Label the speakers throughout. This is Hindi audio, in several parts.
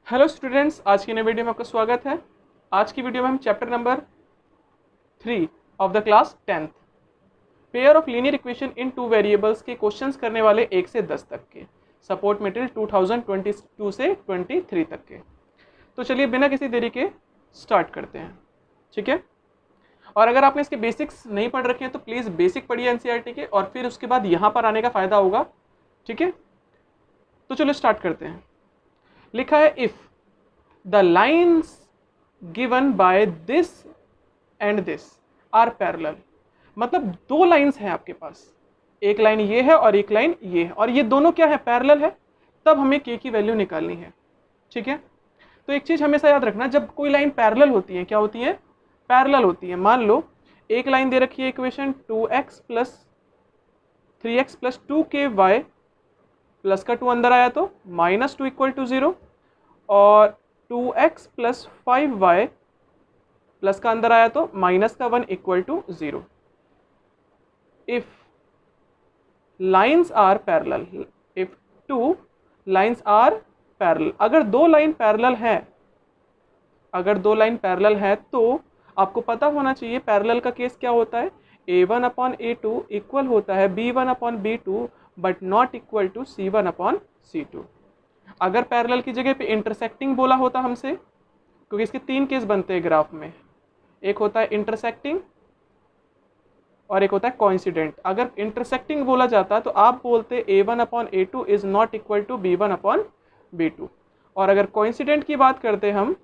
Speaker 1: हेलो स्टूडेंट्स, आज की नई वीडियो में आपका स्वागत है। आज की वीडियो में हम chapter number 3 of the class 10th pair of linear equation in two variables के क्वेश्चंस करने वाले 1 से 10 तक के सपोर्ट मटेरियल 2022 से 23 तक के। तो चलिए बिना किसी देरी के स्टार्ट करते हैं, ठीक है। और अगर आपने इसके बेसिक्स नहीं पढ़ रखे हैं तो प्लीज़ बेसिक पढ़िए एनसीईआरटी के, और फिर उसके बाद यहाँ पर आने का फ़ायदा होगा, ठीक है। तो चलो स्टार्ट करते हैं। लिखा है if the lines given by this and this are parallel, मतलब दो लाइंस हैं आपके पास, एक लाइन ये है और एक लाइन ये है, और ये दोनों क्या है, पैरेलल है, तब हमें k की वैल्यू निकालनी है, ठीक है। तो एक चीज हमेशा याद रखना, जब कोई लाइन पैरेलल होती है, क्या होती है, पैरेलल होती है। मान लो एक लाइन दे रखी है equation 2x plus 3x plus 2ky plus का 2 अंदर आया तो -2 इक्वल टू 0, और 2x प्लस 5y प्लस का अंदर आया तो -1 equal to 0। If lines are parallel, if two lines are parallel, अगर दो लाइन पैरेलल है, अगर दो लाइन पैरेलल है तो आपको पता होना चाहिए पैरेलल का केस क्या होता है, a1/a2 इक्वल होता है b1/b2 but not equal to c1/c2। अगर पैरेलल की जगह पे इंटरसेक्टिंग बोला होता हमसे, क्योंकि इसके 3 केस बनते हैं ग्राफ में, एक होता है इंटरसेक्टिंग और एक होता है कोइंसिडेंट। अगर इंटरसेक्टिंग बोला जाता तो आप बोलते a1/a2 is not equal to b1/b2, और अगर कोइंसिडेंट की बात करते, हम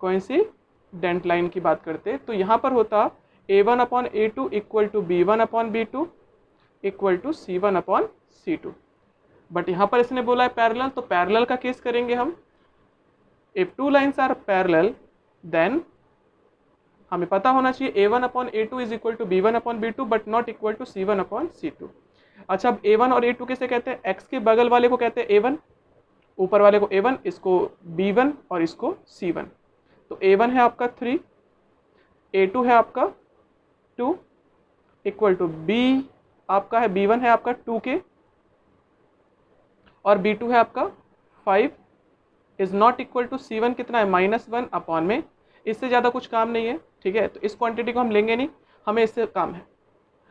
Speaker 1: कोइंसिडेंट लाइन की बात करते, तो यहाँ पर होता a1/a2 equal to b1/b2 equal to c1/c2। But यहाँ पर इसने बोला है पैरेलल, तो पैरेलल का केस करेंगे हम। If two lines are parallel then हमें पता होना चाहिए a1/a2 is equal to b1/b2 but not equal to c1/c2। अच्छा, अब a1 और a2 किसे कहते हैं, x के बगल वाले को कहते हैं a1, ऊपर वाले को a1, इसको b1 और इसको c1। तो a1 है आपका 3, a2 है आपका 2 इक्वल टू b आपका है, b1 है आपका 2k और b2 है आपका 5 is not equal to c1 कितना है, -1 अपॉन में, इससे ज़्यादा कुछ काम नहीं है, ठीक है। तो इस क्वांटिटी को हम लेंगे नहीं, हमें इससे काम है।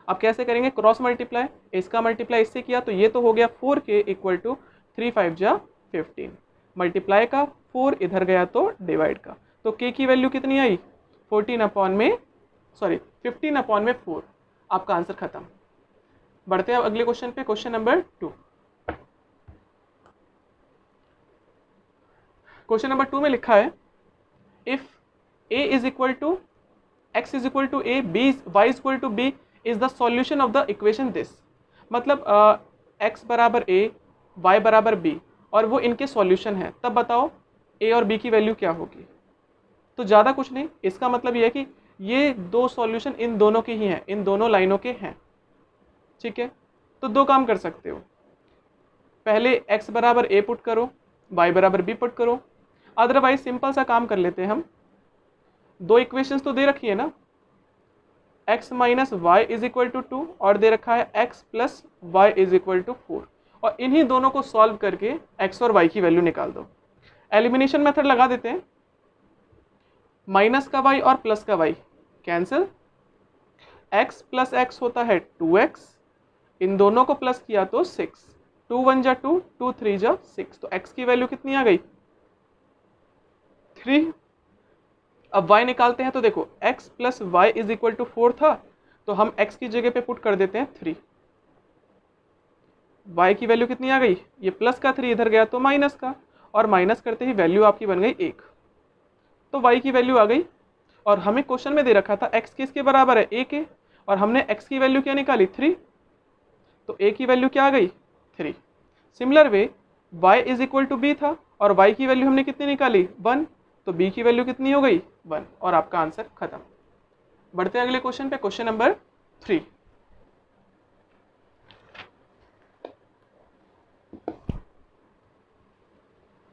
Speaker 1: अब कैसे करेंगे, क्रॉस मल्टीप्लाई, इसका मल्टीप्लाई इससे किया तो ये तो हो गया 4k इक्वल टू 3 5 जा 15, मल्टीप्लाई का 4 इधर गया तो डिवाइड का, तो k की वैल्यू कितनी आई, 15/4। आपका आंसर खत्म। बढ़ते हैं अब अगले क्वेश्चन पे, क्वेश्चन नंबर 2। क्वेश्चन नंबर 2 में लिखा है if a is equal to x is equal to a, b y is equal to b is the solution of the equation this, मतलब x बराबर a, y बराबर b और वो इनके सॉल्यूशन है, तब बताओ a और b की वैल्यू क्या होगी। तो ज़्यादा कुछ नहीं, इसका मतलब ये है कि ये दो सॉल्यूशन इन दोनों के ही हैं, इन दोनों लाइनों के हैं, ठीक है। तो दो काम कर सकते हो, पहले x बराबर a पुट करो, y बराबर b पुट करो, अदरवाइज सिंपल सा काम कर लेते हैं हम। दो इक्वेशंस तो दे रखी है ना, x minus Y is equal to 2 और दे रखा है x plus Y is equal to 4, और इन्हीं दोनों को सॉल्व करके x और y की वैल्यू निकाल दो। एलिमिनेशन मेथड लगा देते हैं, माइनस का y और प्लस का y cancel, x plus x होता है 2x, इन दोनों को प्लस किया तो 6, 2 1 जा 2, 2 3 जा 6, तो x की वैल्यू कितनी आ गई, 3। अब y निकालते हैं तो देखो x plus Y is equal to 4 था, तो हम x की जगह पे पुट कर देते हैं 3, y की वैल्यू कितनी आ गई, ये प्लस का 3 इधर गया तो माइनस का, और माइनस करते ही वैल्यू आपकी बन गई 1, तो y की वैल्यू आ गई। और हमें क्वेश्चन में दे रखा था x किसके बराबर है, a के, और हमने x की वैल्यू क्या निकाली, 3, तो a की वैल्यू क्या आ गई, 3। Similar way y is equal to b था और y की वैल्यू हमने कितनी निकाली, 1, तो b की वैल्यू कितनी हो गई, 1, और आपका आंसर खत्म। बढ़ते हैं अगले क्वेश्चन पे, क्वेश्चन नंबर 3।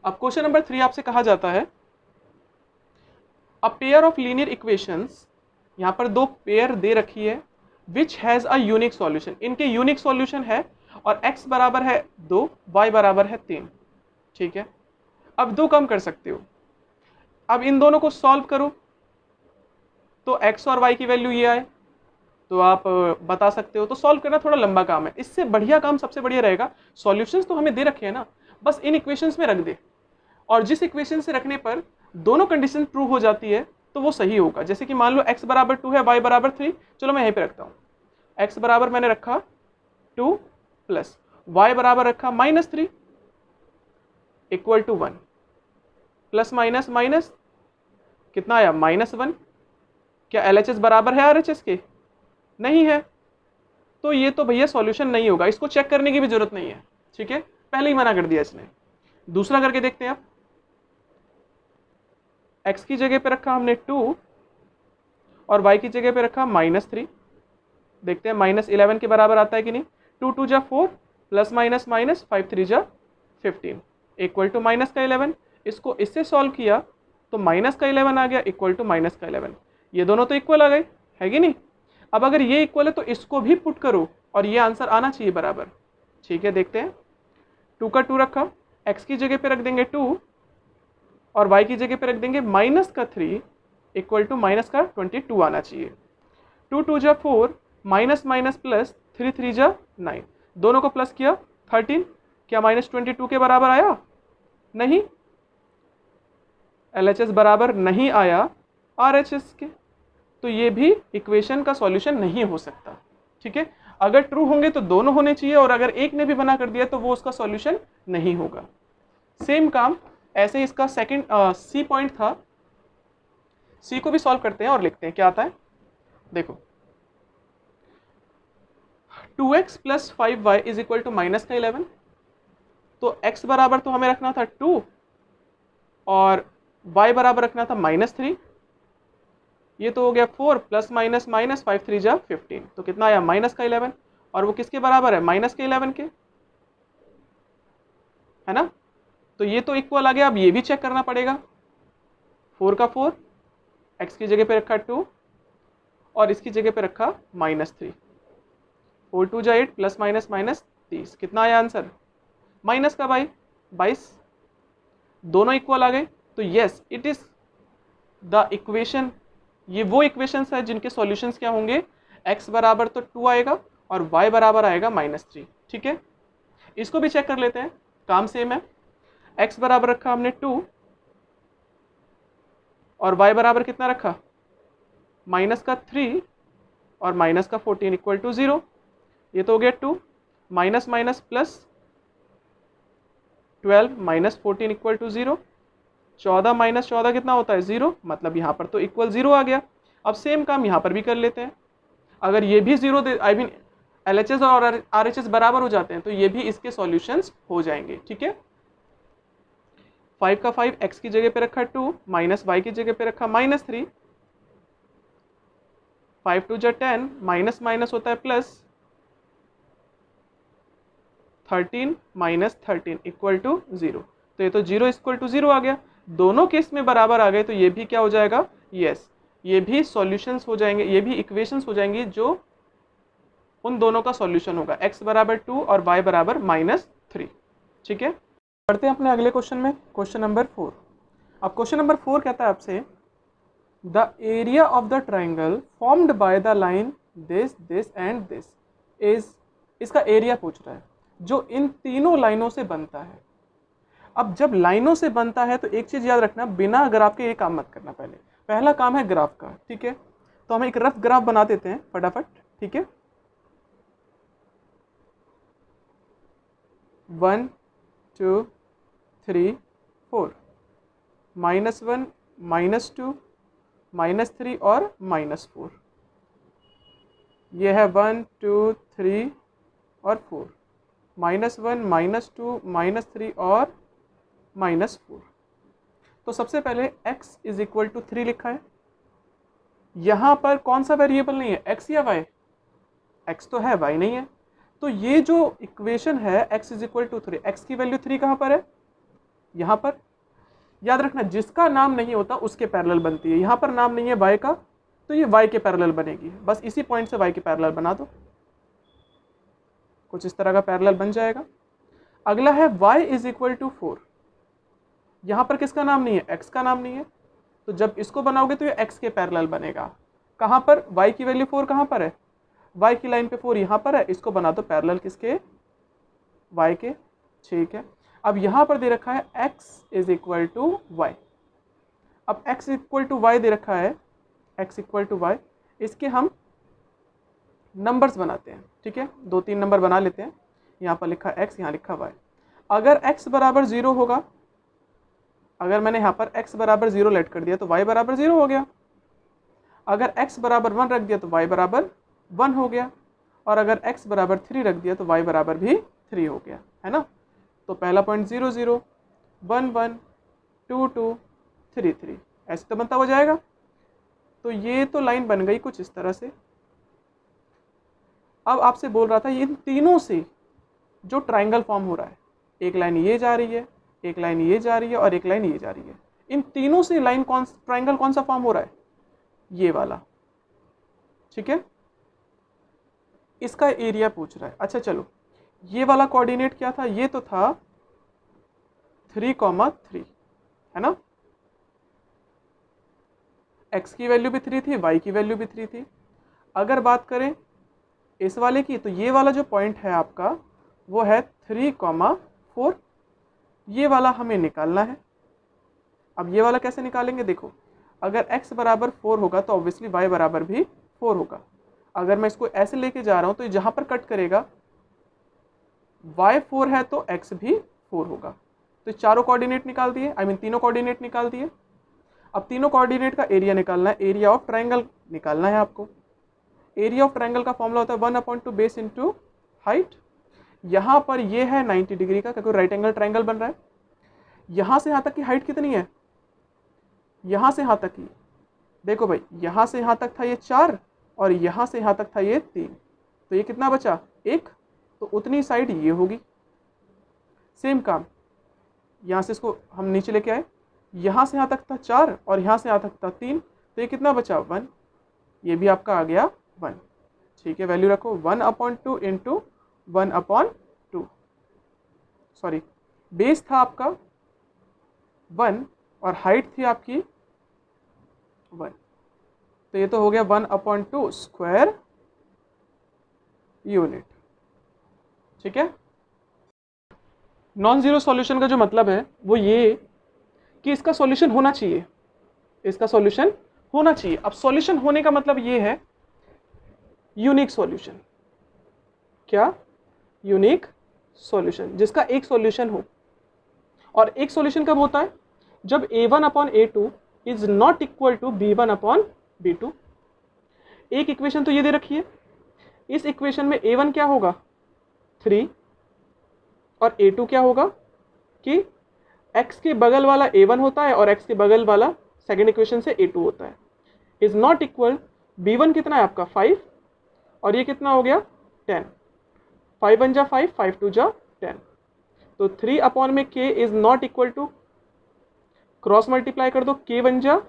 Speaker 1: अब क्वेश्चन नंबर 3 आपसे कहा जाता है a pair of linear equations, यहाँ पर दो पेयर दे रखी है, which has a unique solution, इनके यूनिक सॉल्यूशन है, और x बराबर है 2, y बराबर है 3, ठीक है। अब दो कम कर सकते हो। अब इन दोनों को सॉल्व करो तो x और y की वैल्यू ये आए, तो आप बता सकते हो। तो सॉल्व करना थोड़ा लंबा काम है, इससे बढ़िया काम सबसे बढ़िया रहेगा, सॉल्यूशंस तो हमें दे रखे हैं ना, बस इन इक्वेशंस में रख दे, और जिस इक्वेशन से रखने पर दोनों कंडीशन ट्रू हो जाती है तो वो सही होगा। जैसे कि मान लो x बराबर 2 है, y बराबर 3, चलो मैं यहीं पे रखता हूँ। x बराबर मैंने रखा 2 प्लस y बराबर रखा -3 equal to 1, plus minus minus कितना आया -1। क्या LHS बराबर है RHS के? नहीं है, तो ये तो भैया सॉल्यूशन नहीं होगा, इसको चेक करने की भी जरूरत नहीं है। ठीक है, पहले ही मना कर दिया इसने। दूसरा करके देखते हैं। अब x की जगह पे रखा हमने 2 और y की जगह पे रखा -3। देखते हैं -11 के बराबर आता है कि नहीं। 2 2 जा 4 प्लस माइनस माइनस 5 3 जा 15 इक्वल टू माइनस का 11। इसको इससे सॉल्व किया तो माइनस का 11 आ गया इक्वल टू माइनस का 11। ये दोनों तो इक्वल आ गए, है कि नहीं। अब अगर ये इक्वल है तो इसको भी पुट करो और ये आंसर आना चाहिए बराबर। ठीक है, देखते हैं। 2 का 2 रखा, x की जगह पे रख देंगे 2 और y की जगह पे रख देंगे माइनस का 3 इक्वल टू माइनस का 22 आना चाहिए। 2 2 जा 4 माइनस माइनस प्लस 3 3 जा 9, दोनों को प्लस किया 13। क्या -22 के बराबर आया? नहीं, LHS बराबर नहीं आया RHS के, तो ये भी इक्वेशन का सॉल्यूशन नहीं हो सकता। ठीक है, अगर ट्रू होंगे तो दोनों होने चाहिए, और अगर एक ने भी बना कर दिया तो वो उसका सॉल्यूशन नहीं होगा। सेम काम ऐसे ही इसका सेकंड सी पॉइंट था, सी को भी सॉल्व करते हैं और लिखते हैं क्या आता है। देखो 2x plus 5y is equal to minus का 11, तो x बराबर तो हमें रखना था 2 और y बराबर रखना था -3। ये तो हो गया 4 प्लस माइनस माइनस 5 3 जा 15, तो कितना आया माइनस का 11, और वो किसके बराबर है? माइनस के 11 के, है ना। तो ये तो इक्वल आ गया। अब ये भी चेक करना पड़ेगा। 4 का 4, x की जगह पे रखा 2 और इसकी जगह पे रखा -3, 4 2 जा 8 प्लस माइनस माइनस 30, कितना आया आंसर? माइनस का 22। दोनों इक्वल आ गए, तो yes it is the equation. ये वो इक्वेशंस है जिनके सॉल्यूशंस क्या होंगे, x बराबर तो 2 आएगा और y बराबर आएगा -3। ठीक है, इसको भी चेक कर लेते हैं, काम सेम है। x बराबर रखा हमने 2 और y बराबर कितना रखा? माइनस का 3 और माइनस का 14 इक्वल टू 0। ये तो हो गया 2 minus minus plus 12 minus 14 equal to 0। 14 minus 14 कितना होता है? 0, मतलब यहाँ पर तो इक्वल 0 आ गया। अब सेम काम यहाँ पर भी कर लेते हैं। अगर ये भी 0 दे, आई मीन LHS और RHS बराबर हो जाते हैं तो ये भी इसके सॉल्यूशंस हो जाएंगे। ठीक है, 5 का 5 x की जगह पे रखा 2 माइनस y की जगह पे रखा -3, 5 2 जा 10 माइनस माइनस होता है प्लस 13 माइनस 13 इक्वल टू 0। तो ये तो 0 इक्वल टू 0 आ गया। दोनों केस में बराबर आ गए तो ये भी क्या हो जाएगा? यस, ये भी सॉल्यूशंस हो जाएंगे, ये भी इक्वेशंस हो जाएंगी जो उन दोनों का सॉल्यूशन होगा, x बराबर 2 और y बराबर -3। ठीक है, बढ़ते हैं अपने अगले क्वेश्चन में, क्वेश्चन नंबर 4। अब क्वेश्चन नंबर 4 कहता है आपसे the area of the triangle formed by the line this and this is, इसका एरिया पूछ रहा है जो इन तीनों लाइनों से बनता है। अब जब लाइनों से बनता है तो एक चीज याद रखना, बिना ग्राफ के ये काम मत करना। पहला काम है ग्राफ का। ठीक है, तो हम एक रफ ग्राफ बना देते हैं फटाफट। ठीक है, 1 2 3 4 -1 -2 -3 और -4। ये है 1 2 3 और 4, -1 -2 -3 और -4। तो सबसे पहले x इज इक्वल टू 3 लिखा है। यहाँ पर कौन सा वेरिएबल नहीं है, x या y? x तो है, y नहीं है। तो ये जो इक्वेशन है x is equal to 3, x की वैल्यू 3 कहाँ पर है? यहाँ पर। याद रखना, जिसका नाम नहीं होता उसके पैरेलल बनती है। यहाँ पर नाम नहीं है y का तो ये y के पैरेलल बनेगी। बस इसी पॉइंट से y के पैरेलल बना दो, कुछ इस तरह का पैरेलल बन जाएगा। अगला है y इज इक्वल टू 4। यहाँ पर किसका नाम नहीं है, x का नाम नहीं है, तो जब इसको बनाओगे तो ये x के पैरेलल बनेगा। कहाँ पर, y की वैल्यू 4 कहाँ पर है, y की लाइन पे 4 यहाँ पर है, इसको बना दो पैरेलल किसके, y के। ठीक है, अब यहाँ पर दे रखा है x is equal to y. अब x इक्वल टू वाई दे रखा है, x इक्वल टू वाई, इसके हम नंबर्स बनाते हैं। ठीक है, 2-3 नंबर बना लेते हैं। यहाँ पर लिखा x, यहाँ लिखा y। अगर x बराबर 0 होगा, अगर मैंने यहाँ पर x बराबर 0 लेट कर दिया तो y बराबर 0 हो गया। अगर x बराबर 1 रख दिया तो y बराबर 1 हो गया। और अगर x बराबर 3 रख दिया तो y बराबर भी 3 हो गया, है ना। तो पहला पॉइंट 0 0, 1 1, 2 2, 3 3, ऐसे तो बनता हो जाएगा। तो ये तो लाइन बन गई कुछ इस तरह से। अब आपसे बोल रहा था इन तीनों से जो ट्राइंगल फॉर्म हो रहा है, एक लाइन ये जा रही है, एक लाइन ये जा रही है और एक लाइन ये जा रही है, इन तीनों से लाइन ट्राइंगल कौन सा फॉर्म हो रहा है, ये वाला। ठीक है, इसका एरिया पूछ रहा है। अच्छा चलो, ये वाला कोऑर्डिनेट क्या था, ये तो था 3,3, है ना। x की वैल्यू भी 3 थी, y की वैल्यू भी 3 थी। अगर बात करें इस वाले की, तो ये वाला जो पॉइंट है आपका वो है 3,4। ये वाला हमें निकालना है। अब ये वाला कैसे निकालेंगे, देखो, अगर x बराबर 4 होगा तो ऑब्वियसली y बराबर भी 4 होगा। अगर मैं इसको ऐसे लेके जा रहा हूँ तो जहाँ पर कट करेगा y 4 है तो x भी 4 होगा। तो चारों कोऑर्डिनेट निकाल दिए, तीनों कोऑर्डिनेट निकाल दिए। अब तीनों कोऑर्डिनेट का एरिया निकालना है, एरिया ऑफ ट्राइंगल निकालना है आपको। एरिया ऑफ ट्राइंगल का फॉर्मूला होता है 1/2 बेस इंटू हाइट। यहाँ पर ये है 90 डिग्री का, क्योंकि राइट एंगल ट्राइंगल बन रहा है। यहाँ से यहाँ तक की हाइट कितनी है, यहाँ से यहाँ तक की, देखो भाई, यहाँ से यहाँ तक था ये 4 और यहाँ से यहाँ तक था ये 3, तो ये कितना बचा 1, तो उतनी साइड ये होगी। सेम काम यहाँ से इसको हम नीचे लेके आए, यहाँ से यहाँ तक था 4 और यहाँ से यहाँ तक था 3, तो ये कितना बचा 1, ये भी आपका आ गया 1। ठीक है, वैल्यू रखो 1/2 इंटू 1/2, सॉरी, बेस था आपका 1 और हाइट थी आपकी 1, तो ये तो हो गया 1/2 स्क्वायर यूनिट। ठीक है, नॉन जीरो सॉल्यूशन का जो मतलब है वो ये कि इसका सॉल्यूशन होना चाहिए, इसका सॉल्यूशन होना चाहिए। अब सॉल्यूशन होने का मतलब ये है यूनिक सॉल्यूशन। क्या, यूनिक सॉल्यूशन, जिसका एक सॉल्यूशन हो। और एक सॉल्यूशन कब होता है, जब a1/a2 is not equal to b1/b2। एक इक्वेशन तो ये दे रखी है, इस इक्वेशन में a1 क्या होगा 3 और a2 क्या होगा कि x के बगल वाला a1 होता है और x के बगल वाला सेकेंड इक्वेशन से a2 होता है। इज नॉट इक्वल, b1 कितना है आपका 5 और ये कितना हो गया 10, 5 1 जा 5, 5 2 जा 10, तो 3 में k is not equal to, cross multiply कर दो, k 1 जा,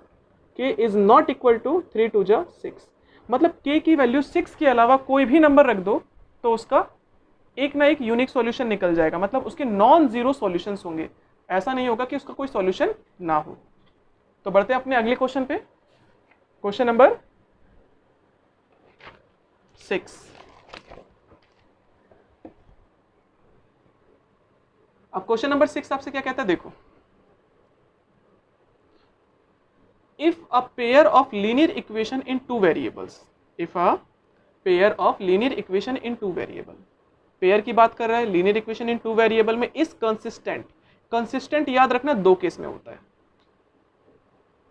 Speaker 1: k is not equal to 3 2 जा 6, मतलब k की वैल्यू 6 के अलावा कोई भी नंबर रख दो तो उसका एक ना एक यूनिक सॉल्यूशन निकल जाएगा, मतलब उसके नॉन जीरो सॉल्यूशंस होंगे। ऐसा नहीं होगा कि उसका कोई सॉल्यूशन ना हो। तो बढ़ते हैं अपने अगले क्वेश्चन पे, क्वेश्चन नंबर 6। अब क्वेश्चन नंबर 6 आपसे क्या कहता है, देखो, if a pair of linear equation in 2 variables, if a pair of linear equation in 2 variable, pair की बात कर रहा है, लीनियर इक्वेशन इन 2 वेरिएबल में इज कंसिस्टेंट। कंसिस्टेंट याद रखना 2 केस में होता है,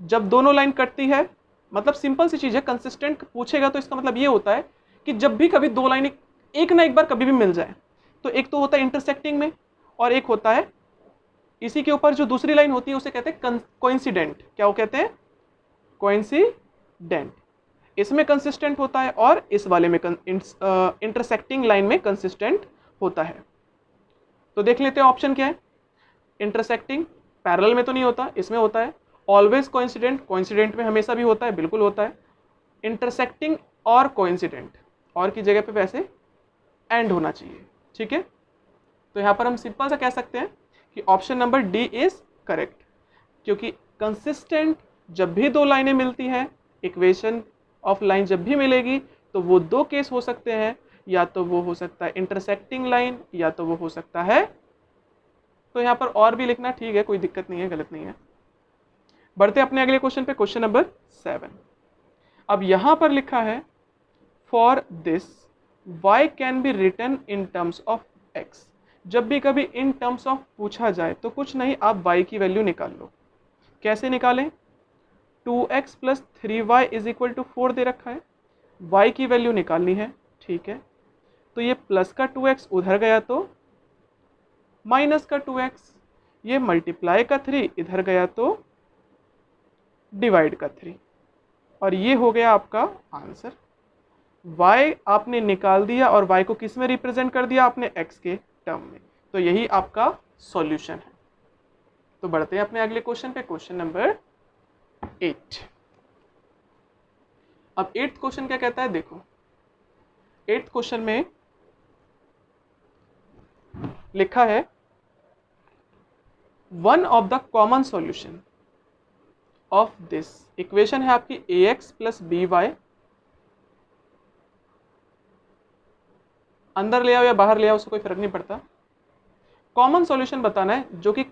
Speaker 1: जब दोनों लाइन कटती है, मतलब सिंपल सी चीज है, कंसिस्टेंट पूछेगा तो इसका मतलब ये होता है कि जब भी कभी दो लाइन एक ना एक बार कभी भी मिल जाए, तो एक तो होता है इंटरसेक्टिंग में और एक होता है इसी के ऊपर जो दूसरी लाइन होती है उसे कहते हैं कोइंसिडेंट। क्या वो कहते हैं, कोइंसिडेंट। इसमें कंसिस्टेंट होता है और इस वाले में इंटरसेक्टिंग लाइन में कंसिस्टेंट होता है। तो देख लेते हैं ऑप्शन क्या है। इंटरसेक्टिंग पैरेलल में तो नहीं होता, इसमें होता है। ऑलवेज कोइंसिडेंट, कोइंसिडेंट में हमेशा भी होता है, बिल्कुल होता है। इंटरसेक्टिंग और कोइंसिडेंट, और की जगह पे वैसे एंड होना चाहिए, ठीक है। तो यहाँ पर हम सिंपल सा कह सकते हैं कि option number D is correct. क्योंकि कंसिस्टेंट जब भी दो लाइनें मिलती हैं, इक्वेशन ऑफ लाइन जब भी मिलेगी तो वो दो केस हो सकते हैं, या तो वो हो सकता है इंटरसेक्टिंग लाइन, या तो वो हो सकता है, तो यहाँ पर और भी लिखना ठीक है, कोई दिक्कत नहीं है, गलत नहीं है। बढ़ते अपने अगले क्वेश्चन पे, क्वेश्चन नंबर 7। अब यहां पर लिखा है for this y can be written in terms of x। जब भी कभी इन टर्म्स ऑफ पूछा जाए तो कुछ नहीं, आप y की वैल्यू निकाल लो। कैसे निकालें? 2x plus 3y is equal to 4 दे रखा है, y की वैल्यू निकालनी है, ठीक है। तो ये प्लस का 2x उधर गया तो माइनस का 2x, ये मल्टीप्लाई का 3 इधर गया तो डिवाइड का 3, और ये हो गया आपका आंसर। y आपने निकाल दिया और y को किस में रिप्रेजेंट कर दिया आपने? x के टर्म में। तो यही आपका सॉल्यूशन है। तो बढ़ते हैं अपने अगले क्वेश्चन पे, क्वेश्चन नंबर 8। अब 8th क्वेश्चन क्या कहता है, देखो 8th क्वेश्चन में लिखा है one of the common solution of this equation है आपकी ax प्लस बी वाई, अंदर ले आओ या बाहर ले आओ उससे कोई फर्क नहीं पड़ता। कॉमन सॉल्यूशन बताना है जो कि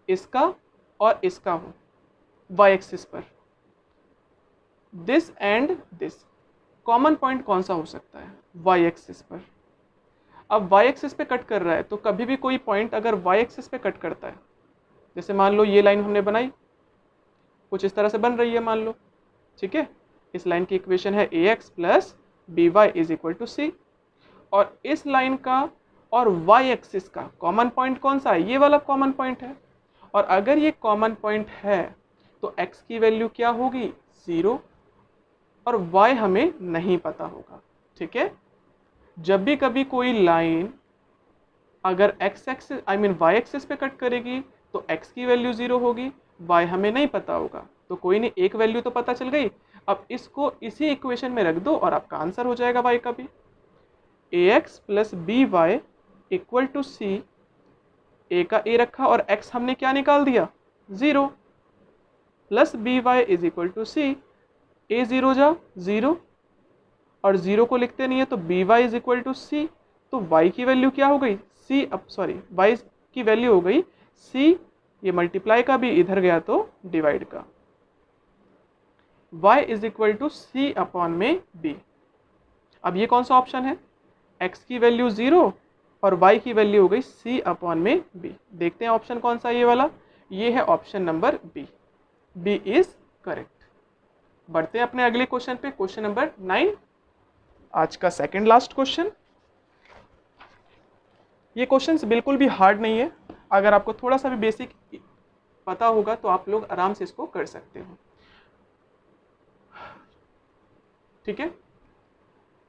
Speaker 1: इसका और इसका हो y एक्सिस पर। This and this common point कौन सा हो सकता है? y एक्सिस पर। अब y एक्सिस पे कट कर रहा है तो कभी भी कोई पॉइंट अगर y एक्सिस पे कट करता है, जैसे मान लो ये लाइन हमने बनाई, कुछ इस तरह से बन रही है मान लो, ठीक है। इस लाइन की इक्वेशन है ax plus b y is equal to c, और इस लाइन का और y एक्सिस का कॉमन पॉइंट कौन सा है? ये वाला कॉमन पॉइंट है। और अगर ये कॉमन पॉइंट है तो x की वैल्यू क्या होगी? 0, और y हमें नहीं पता होगा, ठीक है। जब भी कभी कोई लाइन अगर x एक्सिस y एक्सिस पे कट करेगी तो x की वैल्यू 0 होगी, y हमें नहीं पता होगा, तो कोई नहीं, एक वैल्यू तो पता चल गई। अब इसको इसी इक्वेशन में रख दो और आपका आंसर हो जाएगा y का भी। ax plus b y equal to c, a का a रखा और x हमने क्या निकाल दिया? 0, plus b y is equal to c, a 0 जा 0, और 0 को लिखते नहीं है तो b y is equal to c, तो y की वैल्यू क्या हो गई? c, अब सॉरी y की वैल्यू हो गई c, ये मल्टीप्लाई का भी इधर गया तो डिवाइड का, y is equal to c upon में b। अब ये कौन सा ऑप्शन है? x की वैल्यू 0 और y की वैल्यू हो गई c अपॉन में b। देखते हैं ऑप्शन कौन सा है ये वाला, ये है option number b, b is correct. बढ़ते हैं अपने अगले क्वेश्चन पे, क्वेश्चन नंबर 9, आज का सेकंड लास्ट क्वेश्चन। ये क्वेश्चंस बिल्कुल भी हार्ड नहीं है, अगर आपको थोड़ा सा भी बेसिक पता होगा तो आप लोग आराम से इसको कर सकते हो, ठीक है।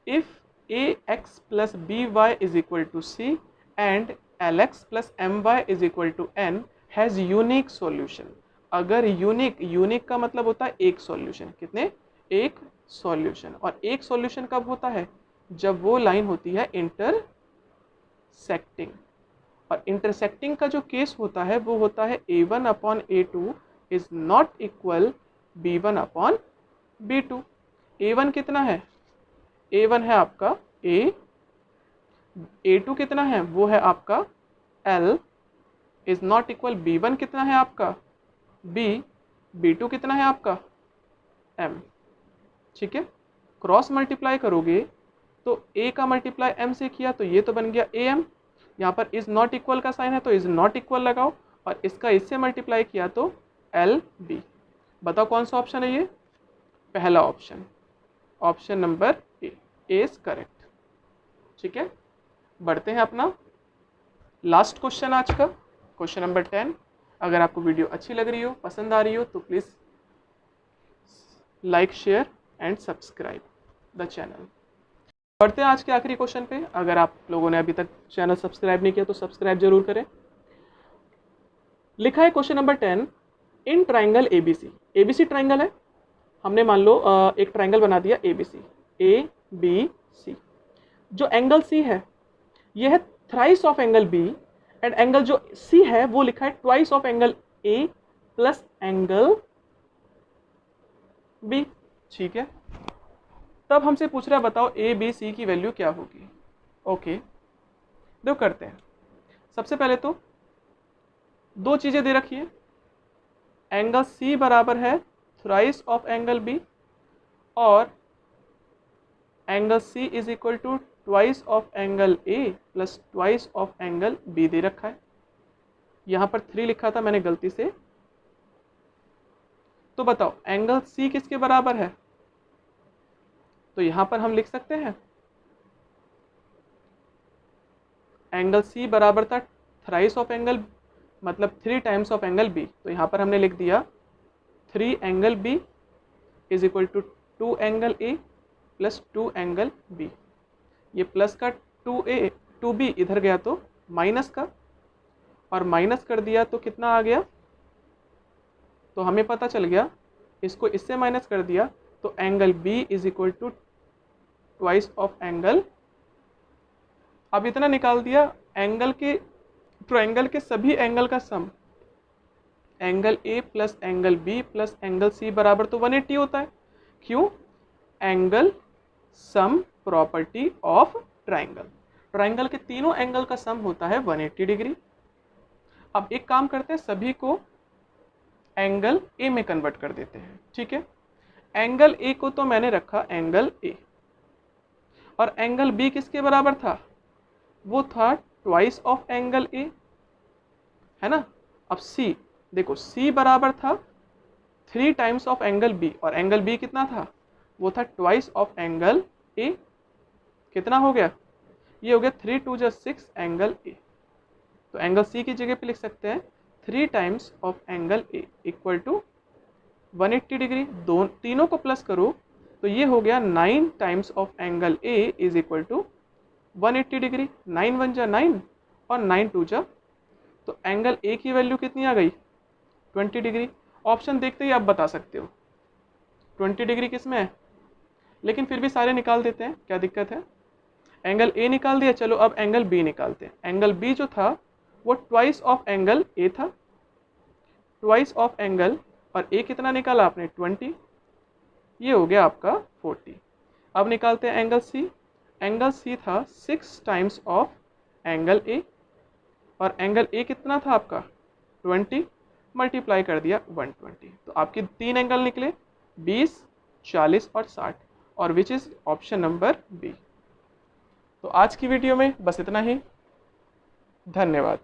Speaker 1: If ax plus b y is equal to c and lx plus m y is equal to n has unique solution. अगर यूनिक का मतलब होता है एक सॉल्यूशन, कितने? एक सॉल्यूशन। और एक सॉल्यूशन कब होता है? जब वो लाइन होती है इंटरसेक्टिंग, और इंटरसेक्टिंग का जो केस होता है वो होता है a1 upon a2 is not equal b1 upon b2। a1 कितना है? a1 है आपका a, a2 कितना है? वो है आपका l, is not equal b1 कितना है आपका b, b2 कितना है आपका m, ठीक है। क्रॉस मल्टीप्लाई करोगे तो a का मल्टीप्लाई m से किया तो ये तो बन गया am, यहाँ पर इज नॉट इक्वल का साइन है तो इज नॉट इक्वल लगाओ, और इसका इससे मल्टीप्लाई किया तो एल बी। बताओ कौन सा ऑप्शन है ये? पहला option, option number A is correct, ठीक है। बढ़ते हैं अपना लास्ट क्वेश्चन आज का, क्वेश्चन नंबर 10। अगर आपको वीडियो अच्छी लग रही हो, पसंद आ रही हो तो please like, share and subscribe the channel. बढ़ते हैं आज के आखिरी क्वेश्चन पे। अगर आप लोगों ने अभी तक चैनल सब्सक्राइब नहीं किया तो सब्सक्राइब जरूर करें। लिखा है question number 10, in triangle ABC, ABC triangle है, हमने मान लो एक ट्राइंगल बना दिया ABC, ABC। जो एंगल C है ये है thrice of angle B, and angle जो C है वो लिखा है twice of angle A plus angle b. ठीक है, तब हमसे पूछ रहा है बताओ ए बी सी की वैल्यू क्या होगी। ओके, देखो करते हैं। सबसे पहले तो दो चीजें दे रखी है, एंगल सी बराबर है थ्राइस ऑफ एंगल बी और angle C is equal to twice of angle A plus twice of angle B दे रखा है। यहां पर 3 लिखा था मैंने गलती से। तो बताओ एंगल सी किसके बराबर है, तो यहां पर हम लिख सकते हैं एंगल सी बराबर था थ्राइस ऑफ एंगल, मतलब 3 टाइम्स ऑफ एंगल बी। तो यहां पर हमने लिख दिया 3 angle b is equal to 2 angle A plus 2 angle b. ये प्लस का 2b इधर गया तो माइनस का, और माइनस कर दिया तो कितना आ गया, तो हमें पता चल गया, इसको इससे माइनस कर दिया तो angle b is equal to twice of angle. अब इतना निकाल दिया, एंगल के ट्रायंगल के सभी एंगल का सम, एंगल ए plus angle B plus angle C बराबर तो 180 होता है। क्यों, angle sum property of triangle, triangle के तीनों एंगल का सम होता है 180 डिग्री। अब एक काम करते हैं, सभी को एंगल ए में कन्वर्ट कर देते हैं। ठीक है, एंगल ए को तो मैंने रखा एंगल ए, और एंगल बी किसके बराबर था, वो था ट्वाइस ऑफ एंगल ए, है ना। अब सी देखो, सी बराबर था 3 टाइम्स ऑफ एंगल बी, और एंगल बी कितना था, वो था ट्वाइस ऑफ एंगल ए। कितना हो गया, ये हो गया 3 2 जा 6 एंगल ए। तो एंगल सी की जगह पे लिख सकते हैं 3 times of angle a equal to 180 degree. तीनों को प्लस करो तो ये हो गया 9 times of angle a is equal to 180 degree. 9 1 जा 9 और 9 2 जा, तो एंगल ए की वैल्यू कितनी आ गई, 20 डिग्री। ऑप्शन देखते ही आप बता सकते हो 20 डिग्री किस में है, लेकिन फिर भी सारे निकाल देते हैं, क्या दिक्कत है। एंगल ए निकाल दिया, चलो अब एंगल बी निकालते हैं। एंगल बी जो था वो ट्वाइस ऑफ एंगल ए था, ट्वाइस ऑफ एंगल, और ए कितना निकाला आपने 20, ये हो गया आपका 40। अब निकालते हैं एंगल सी। एंगल सी था 6 टाइम्स ऑफ एंगल ए, और एंगल ए कितना था आपका 20, मल्टीप्लाई कर दिया 120। तो आपके 3 एंगल निकले 20, 40 और 60, और which is option number B. तो आज की वीडियो में बस इतना ही, धन्यवाद।